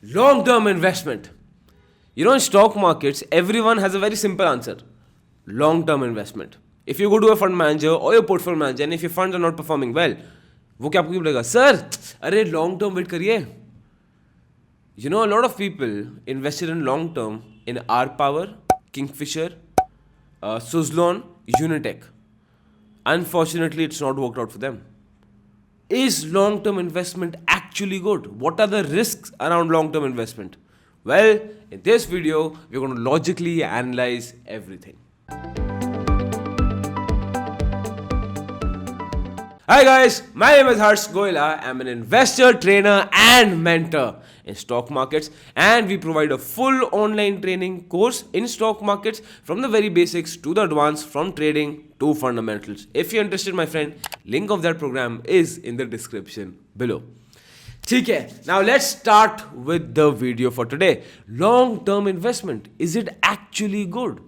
Long-term investment. In stock markets, everyone has a very simple answer. Long-term investment. If you go to a fund manager or your portfolio manager and if your funds are not performing well, वो क्या आपको बोलेगा? Sir, अरे long term wait करिए. A lot of people invested in long term in R Power, Kingfisher, Suzlon, Unitech. Unfortunately, it's not worked out for them. Is long-term investment actually good? What are the risks around long-term investment? Well, in this video, we're going to logically analyze everything. Hi guys, my name is Goela. I'm an investor, trainer and mentor in stock markets, and we provide a full online training course in stock markets from the very basics to the advanced, from trading to fundamentals. If you're interested, my friend, link of that program is in the description below. Okay, now let's start with the video for today. Long-term investment, is it actually good?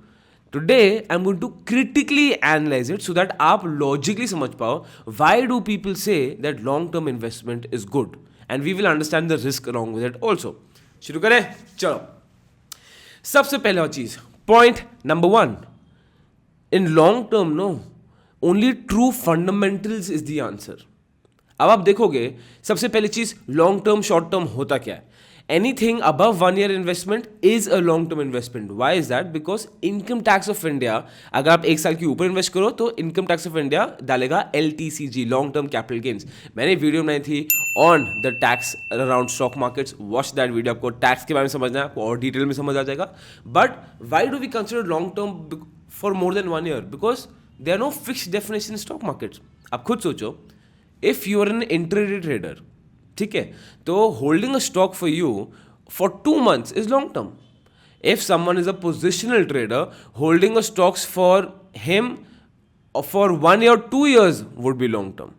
Today, I'm going to critically analyze it so that आप logically समझ पाओ why do people say that long-term investment is good, and we will understand the risk along with it also. शुरू करें? चलो. सबसे पहला चीज, point number 1. In long term, no, only true fundamentals is the answer. अब आप देखोगे, सबसे पहली चीज long term, short term होता क्या है? Anything above 1 year investment is a long term investment. Why is that? Because income tax of India, अगर आप एक साल के ऊपर इन्वेस्ट करो तो income tax of India डालेगा LTCG, long term capital gains. मैंने वीडियो बनाई थी on the tax around stock markets. Watch that video. आपको टैक्स के बारे में समझना है, आपको और डिटेल में समझ आ जाएगा. But why do we consider long term for more than 1 year? Because there are no fixed definition in stock markets. आप खुद सोचो, if you are an intraday trader, ठीक है, तो holding a stock for you for 2 months is long term. If someone is a positional trader, holding a stocks for him for 1 year or 2 years would be long term,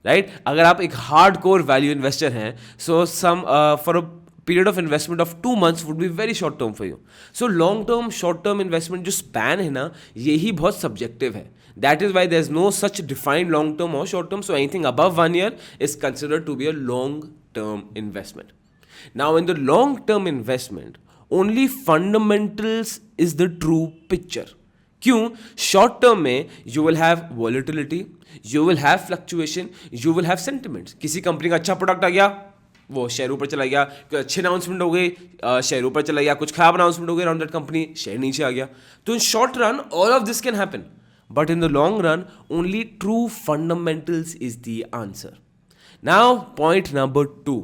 right? अगर आप एक hardcore value investor हैं, so some for a period of investment of 2 months would be very short term for you. So long term, short term investment जो span है ना, यही बहुत subjective है. That is why there's no such defined long term or short term. So anything above 1 year is considered to be a long term investment. Now in the long term investment, only fundamentals is the true picture. क्यों? Short term में you will have volatility, you will have fluctuation, you will have sentiments. किसी company का अच्छा product आ गया, वो share ऊपर चला गया, कोई अच्छी अनाउंसमेंट हो गई, शेयर ऊपर चला गया, कुछ खराब अनाउंसमेंट हो गई अराउंड दैट कंपनी, शेयर नीचे आ गया. तो in short run all of this can happen, but in the long run only true fundamentals is the answer. Now point number 2,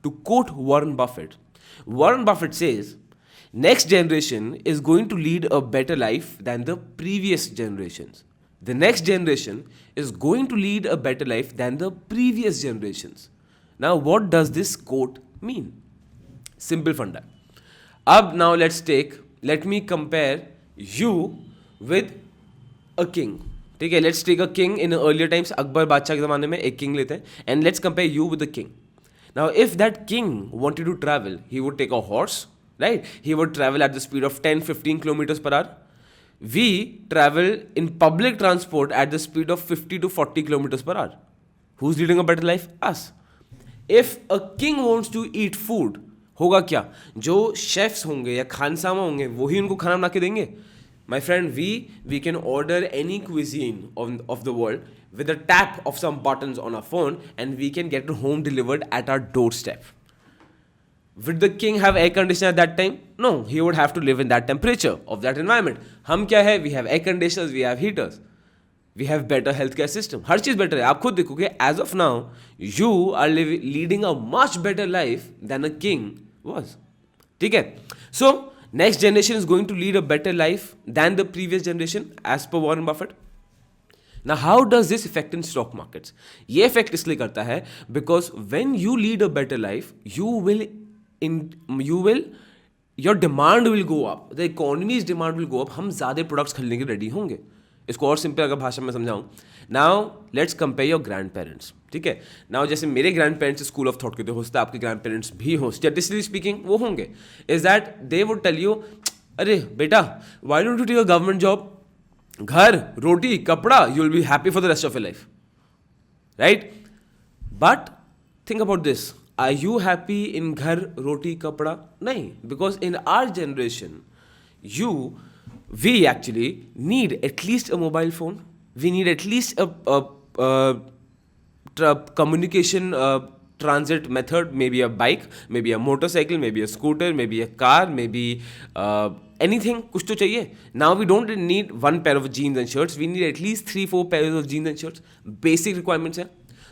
to quote Warren Buffett says, next generation is going to lead a better life than the previous generations. The next generation is going to lead a better life than the previous generations. Now what does this quote mean? Simple funda. Now let me compare you with a king. ठीक है, let's take a king in earlier times. Akbar बादशाह के ज़माने में एक king लेते हैं, and let's compare you with the king. Now if that king wanted to travel, he would take a horse, right? He would travel at the speed of 10-15 kilometers per hour. We travel in public transport at the speed of 50 to 40 kilometers per hour. Who's leading a better life? Us. If a king wants to eat food, होगा क्या? जो chefs होंगे या खानसामा होंगे वही उनको खाना बना के देंगे. My friend, we can order any cuisine of the world with a tap of some buttons on our phone, and we can get it home delivered at our doorstep. Would the king have air conditioner at that time? No, he would have to live in that temperature of that environment. हम क्या है? We have air conditioners, we have heaters, we have better healthcare system. Her cheese better है. आप खुद देखोगे, as of now, you are leading a much better life than a king was. ठीक है? So next generation is going to lead a better life than the previous generation as per Warren Buffett. Now how does this affect in stock markets? ये effect इसलिए करता है because when you lead a better life, your demand will go up. The economy's demand will go up. हम ज़्यादा products खरीदने के ready होंगे. इसको और सिंपल अगर भाषा में समझाऊँ, now let's compare your grand parents. ठीक है, नाउ जैसे मेरे grand parents school of thought के थे, हो सकता है आपके ग्रैंड पेरेंट्स भी हो, स्टैटिस्टिकली स्पीकिंग वो होंगे, is that they would tell you, अरे बेटा why don't you take a government job, घर रोटी कपड़ा, you will be happy for the rest of your life, right? But think about this, Are you happy in ghar roti kapda? Nahi, because in our generation, you we actually need at least a mobile phone. We need at least a communication transit method, maybe a bike, maybe a motorcycle, maybe a scooter, maybe a car, maybe anything. कुछ तो चाहिए. Now we don't need one pair of jeans and shirts. We need at least 3-4 pairs of jeans and shirts. Basic requirements है.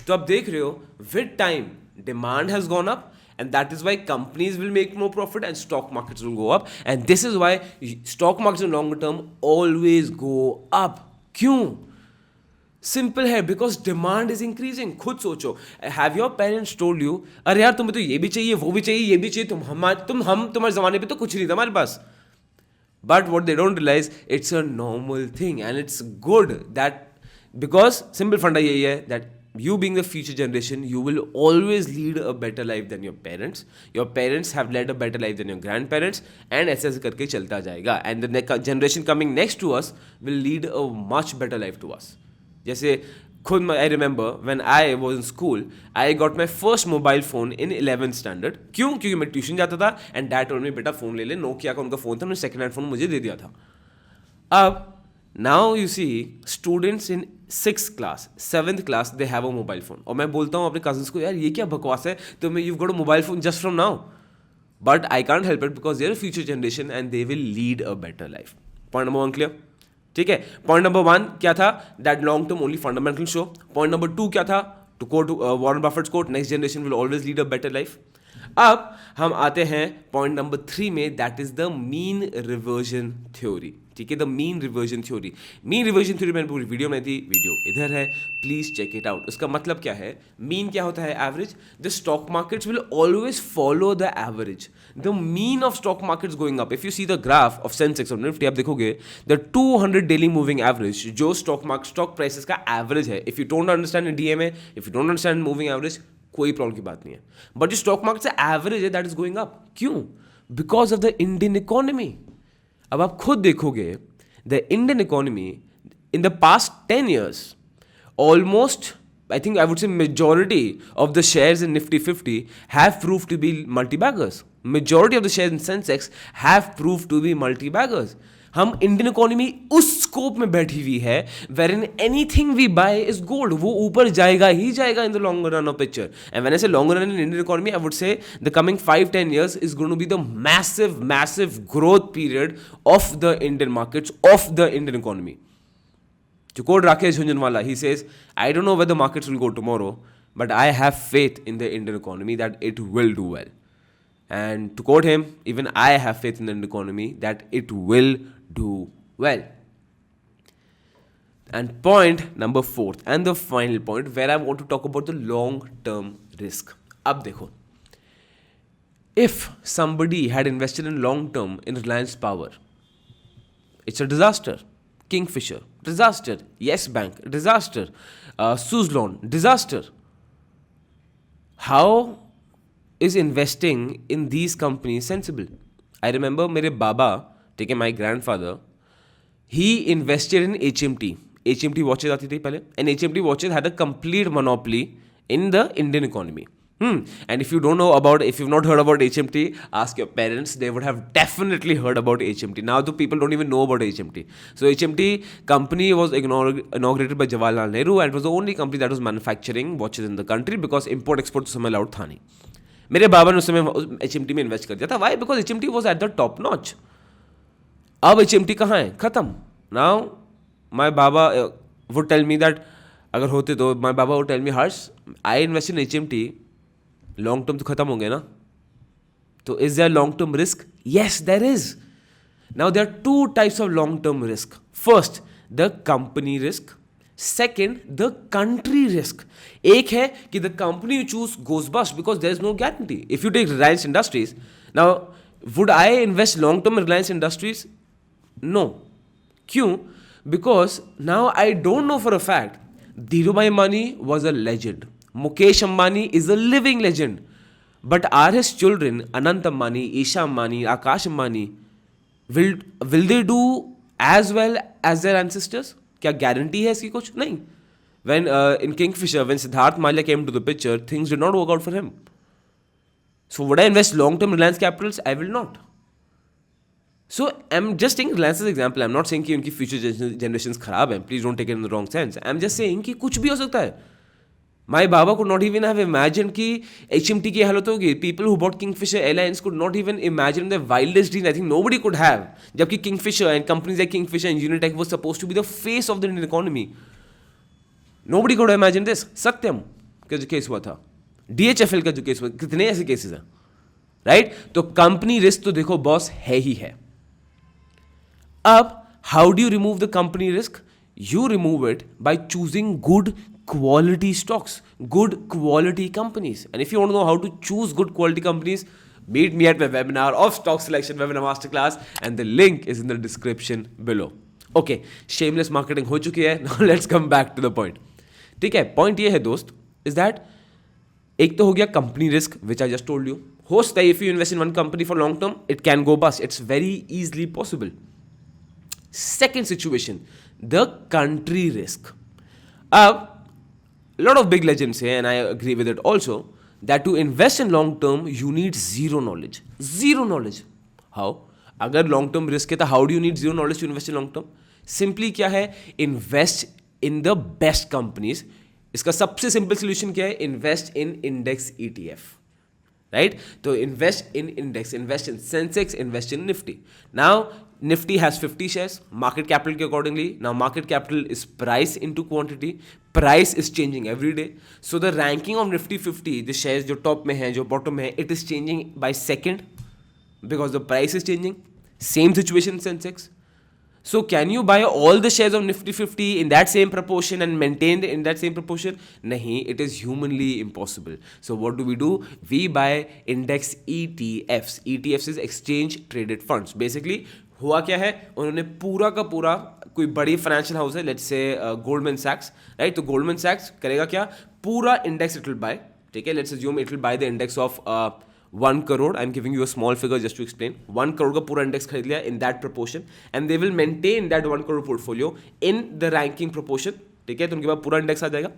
तो आप देख रहे हो, with time demand has gone up, and that is why companies will make more profit and stock markets will go up, and this is why stock markets in longer term always go up. क्यों? Simple है, because demand is increasing. खुद सोचो, have your parents told you, अरे यार तुम्हें तो ये भी चाहिए, वो भी चाहिए, ये भी चाहिए, तुम्हारे जमाने पे तो कुछ नहीं था हमारे पास. But what they don't realise, it's a normal thing and it's good that, because simple फंडा यही है that you being the future generation, you will always lead a better life than your parents. Your parents have led a better life than your grandparents, and ऐसे ऐसे करके चलता जाएगा. And the generation coming next to us will lead a much better life to us. जैसे खुद I remember when I was in school, I got my first mobile phone in 11th standard. क्यों? क्योंकि मैं tuition जाता था and dad told me बेटा phone ले ले. नोकिया का उनका फ़ोन था, उन्होंने सेकेंड हैंड फ़ोन मुझे दे दिया था. अब now you see students in 6th class, 7th class, they have a mobile phone. और मैं बोलता हूँ अपने cousins को, यार ये क्या बकवास है, तो मैं you've got a mobile phone just from now. But I can't help it because they're a future generation and they will lead a better life. Point number 1 clear? ठीक है. Point number 1 क्या था? That long term only fundamental show. Point number 2 क्या था? To quote Warren Buffett's quote, next generation will always lead a better life. अब हम आते हैं पॉइंट नंबर 3 में, that is the mean reversion theory. ठीक है, the mean reversion theory. Mean reversion theory मैंने पूरी वीडियो बनाई थी, वीडियो इधर है, प्लीज चेक इट आउट. उसका मतलब क्या है? मीन क्या होता है? Average. The stock markets will always follow the average. The mean of stock markets going up. If you see the graph of Sensex और निफ्टी, आप देखोगे द 200 डेली मूविंग एवरेज, जो स्टॉक प्राइसेस का average है. If you don't understand DMA, if you don't understand moving average, कोई problem की बात नहीं है. बट जो स्टॉक मार्केट से एवरेज है, दैट इज गोइंग अप. क्यों? Because of the Indian economy. अब आप खुद देखोगे, the Indian economy in the past 10 years, almost, I think I would say majority of the shares in Nifty 50 have proved to be multi-baggers. Majority of the shares in Sensex have proved to be multi-baggers. हम Indian economy उस scope में बैठी हुई है where in anything we buy is gold. वो ऊपर जाएगा ही जाएगा in the long run of picture. And when I say long run in Indian economy, I would say the coming 5-10 years is going to be the massive growth period of the Indian markets, of the Indian economy. To quote Rakesh Jhunjhunwala, he says, I don't know where the markets will go tomorrow, but I have faith in the Indian economy that it will do well. And to quote him, even I have faith in the Indian economy that it will do well. And point number 4, and the final point where I want to talk about the long-term risk. अब देखो, if somebody had invested in long-term in Reliance Power, it's a disaster. Kingfisher, disaster. Yes Bank, disaster. Suzlon, disaster. How is investing in these companies sensible? I remember मेरे बाबा, ठीक है, my grandfather, he invested in HMT. HMT watches आती थी पहले, and HMT watches had a complete monopoly in the Indian economy. And if you've not heard about HMT, ask your parents. They would have definitely heard about HMT. Now the people don't even know about HMT. So HMT company was inaugurated by Jawaharlal Nehru, and it was the only company that was manufacturing watches in the country because import-export उस समय allowed था नहीं. मेरे बाबा ने उस समय HMT में invest कर दिया था. Why? Because HMT was at the top notch. अब HMT कहाँ है? खत्म. Now my Baba would tell me that अगर होते तो my Baba would tell me, Harsh, I invest in HMT. Long term तो खत्म हो गया ना, तो is there long term risk? Yes there is. Now there are 2 types of long term risk. First, the company risk. Second, the country risk. एक है कि the company you choose goes bust because there is no guarantee. If you take Reliance Industries, now would I invest long term in Reliance Industries? No. क्यों? Because now I don't know for a fact Dhirubhai Ambani was a legend. Mukesh Ambani is a living legend. But are his children, Anant Ambani, Isha Ambani, Akash Ambani, will they do as well as their ancestors? क्या guarantee है इसकी कुछ? नहीं. When in Kingfisher, when Siddharth Mallya came to the picture, things did not work out for him. So would I invest long-term Reliance Capitals? I will not. So I'm just taking Reliance as an example. I'm not saying कि उनकी future generations खराब हैं. Please don't take it in the wrong sense. I'm just saying कि कुछ भी हो सकता है. My Baba could not even have imagined कि HMT की हालत होगी. People who bought Kingfisher Airlines could not even imagine their wildest dreams. I think nobody could have. जबकि Kingfisher and companies like Kingfisher and Unitech were supposed to be the face of the Indian economy. Nobody could have imagined this. सत्यम का जो case हुआ था, DHFL का जो case हुआ, कितने ऐसे केसेस हैं, राइट? तो कंपनी रिस्क तो देखो बॉस है ही है. अब how do you remove the company risk? You remove it by choosing good quality stocks, good quality companies. And if you want to know how to choose good quality companies, meet me at my webinar of stock selection webinar masterclass, and the link is in the description below. Okay, shameless marketing हो चुकी है. Now let's come back to the point. ठीक है, point ये है दोस्त, is that एक तो हो गया company risk which I just told you. हो सकता है if you invest in one company for long term it can go bust. It's very easily possible. Second situation, the country risk. अब lot of big legends say, and I agree with it also, that to invest in long term you need zero knowledge. Zero knowledge. How? अगर long term risk है तो how do you need zero knowledge to invest in long term? Simply क्या है? Invest in the best companies. इसका सबसे simple solution क्या है? Invest in index ETF. Right? तो invest in index, invest in Sensex, invest in Nifty. Now Nifty has 50 shares, market capital के accordingly. Now market capital is price into quantity. Price is changing every day. So the ranking of Nifty 50, the shares जो top में हैं, जो bottom में हैं, it is changing by second because the price is changing. Same situation in Sensex. So can you buy all the shares of Nifty 50 in that same proportion and maintain in that same proportion? Nahi, it is humanly impossible. So what do? We buy index ETFs. ETFs is exchange traded funds. Basically हुआ क्या है, उन्होंने पूरा का पूरा, कोई बड़ी financial house है, लेट्स से गोल्डमैन सैक्स, राइट? तो गोल्डमैन सैक्स करेगा क्या? पूरा इंडेक्स इट विल बाय. ठीक है, let's assume it will by the index of 1 crore. I'm giving you a small figure just to explain. 1 crore का पूरा इंडेक्स खरीद लिया in that proportion, and they will maintain that 1 crore portfolio in the ranking proportion. ठीक है, तो उनके पास पूरा index आ जाएगा.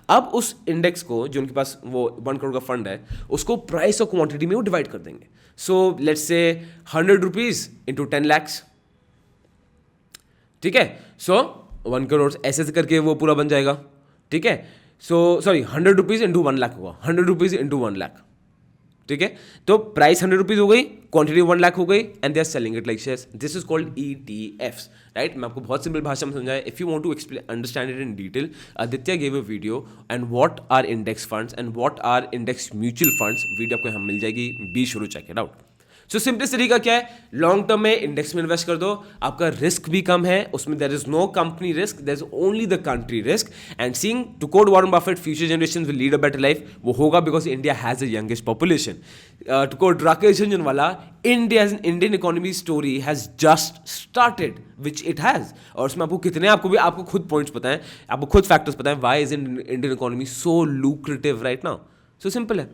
अब उस इंडेक्स को, जो उनके पास वो 1 करोड़ का फंड है, उसको प्राइस और क्वांटिटी में वो डिवाइड कर देंगे. So let's say 100 rupees into 10 lakhs. ठीक है, सो 1 करोड़ ऐसे ऐसे करके वो पूरा बन जाएगा. ठीक है, so sorry 100 rupees into 1 lakh होगा, 100 रुपीज इंटू 1 लाख. ठीक है, तो प्राइस 100 रुपीज हो गई, क्वांटिटी 1 लाख हो गई, and they are selling it like shares. This is called ETFs, right? मैं आपको बहुत सिंपल भाषा में समझाया. If you want to explain understand it in detail, Aditya gave a video and what are index funds and what are index mutual funds. Video आपको यहाँ मिल जाएगी, be sure check it out. So simplest तरीका क्या है? Long term में index में invest कर दो, आपका रिस्क भी कम है, उसमें there is no company risk, there is only the country risk. And seeing to quote Warren Buffett, future generation will lead a better life. वो होगा because India has the youngest population. To quote Rakesh Jhunjhunwala, Indian economy story has just started, which it has. और उसमें आपको कितने, आपको खुद points पता है, आपको खुद फैक्टर्स पता है why is Indian economy so lucrative right now. So simple है.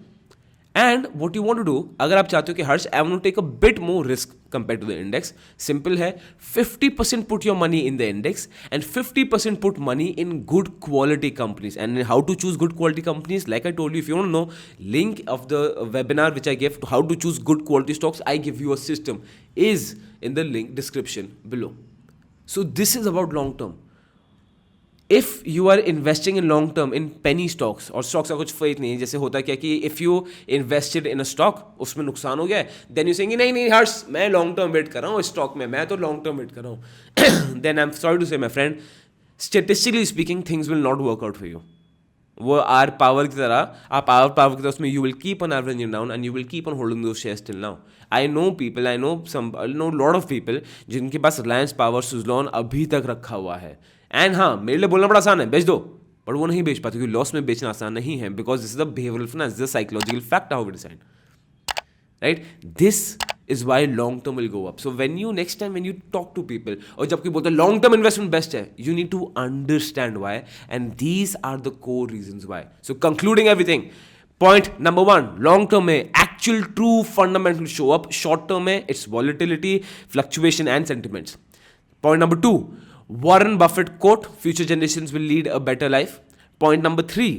And what you want to do, अगर आप चाहते हो कि Harsh I want to take a bit more risk compare to the index, simple है. 50% put your money in the index and 50% put money in good quality companies. And how to choose good quality companies, like I told you, if you want to know link of the webinar which I give to how to choose good quality stocks, I give you a system, is in the link description below. So this is about long term. If you are investing in long term in penny stocks, और stocks का कुछ faith नहीं है, जैसे होता है क्या कि if you invested in a stock, उसमें नुकसान हो गया है, देन यू सेइंग नहीं हर्ष मैं लॉन्ग टर्म वेट कर रहा हूँ इस स्टॉक में, मैं तो लॉन्ग टर्म वेट कर रहा हूँ. Then I am sorry to say my friend, statistically speaking things will not work out for you. वो आर पावर की तरह, आप पावर की तरह उसमें you will keep on averaging down and you will keep on holding those shares till now. I know lot of people जिनके पास रिलायंस पावर, सुजलॉन अभी तक रखा हुआ है. एंड हाँ, मेरे लिए बोलना बड़ा आसान है, बेच दो, पर वो नहीं बेच पाते क्योंकि लॉस में बेचना आसान नहीं है, because this is the behavioural finance, this is the psychological fact how we decide, right? This is why long term will go up. So when you next time when you talk to people, और जब कोई बोलता है long term investment best है, you need to understand why, and these are the core reasons why. So concluding everything, point number 1, long term में actual true fundamentals show up, short term में it's volatility, fluctuation and sentiments. Point number 2, Warren Buffett quote, future generations will lead a better life. Point number 3,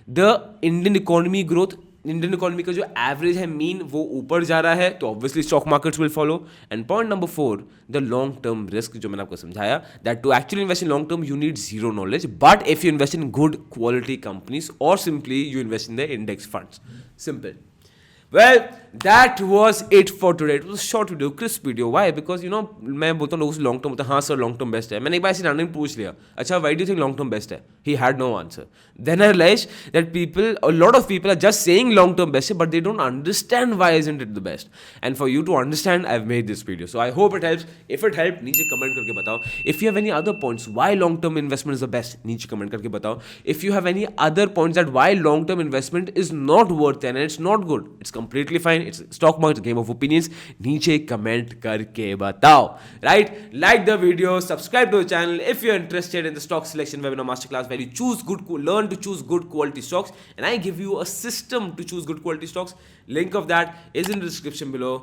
the Indian economy growth Indian economy का जो average है mean वो ऊपर जा रहा है तो obviously stock markets will follow. And point number 4, the long term risk, जो मैंने आपको समझाया, that to actually invest in long term you need zero knowledge, but if you invest in good quality companies और simply you invest in the index funds. Simple. Well, that was it for today. It was a short video, crisp video. Why? Because मैं बोलता हूँ लोगों से long term होता है, हाँ sir long term best है. मैंने एक बार ऐसे रैंडम पूछ लिया, अच्छा why do you think long term best है? He had no answer. Then I realized that a lot of people are just saying long term best है, but they don't understand why isn't it the best. And for you to understand, I've made this video. So I hope it helps. If it helped, नीचे comment करके बताओ. If you have any other points why long term investment is the best, नीचे comment करके बताओ. If you have any other points that why long term investment is not worth it and it's not good, it's completely fine. It's stock market, game of opinions. नीचे comment करके बताओ. Right? Like the video, subscribe to the channel if you're interested in the stock selection webinar masterclass where you learn to choose good quality stocks, and I give you a system to choose good quality stocks. Link of that is in the description below.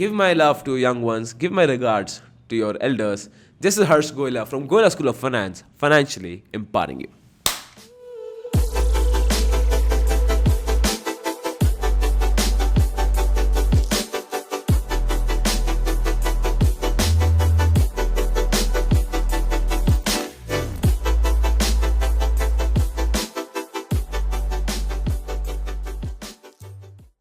Give my love to young ones. Give my regards to your elders. This is Harsh Goela from Goela School of Finance, financially empowering you.